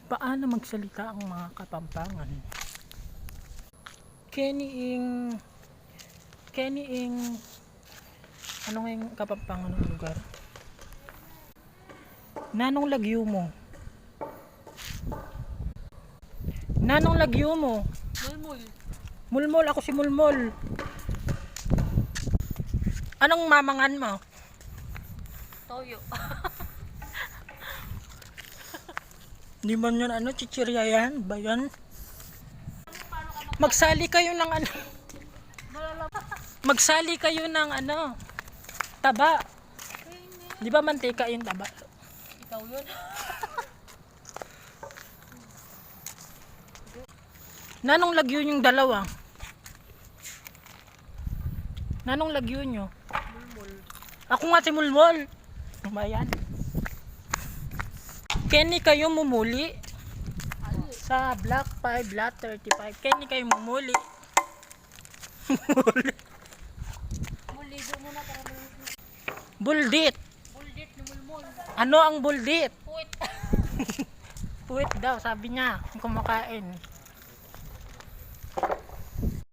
Paano magsalita ang mga Kapampangan? Kenny Ing, ano nga yung Kapampangan ng lugar? Nanong lagyo mo? Nanong lagyo mo? Mulmul. Mulmol, ako si Mulmol. Anong mamangan mo? Toyo. Di man yun ano, chichirya yan? Ba yan? Magsali kayo ng ano? Magsali kayo ng ano? Taba. Di ba mantika yung taba? Ikaw yun. Nanong lagyo yung dalawa? Nanong lagyo nyo? Mulmul. Ako nga si Mulmol. Bayan. Kenny kayo mumuli? Sa Block 5, Lot 35. Kenny kayo mumuli? Muligo muna para may Buldit. buldit ni mulmul. Ano ang buldit? Puwit. Puwit daw, sabi niya. Kumakain.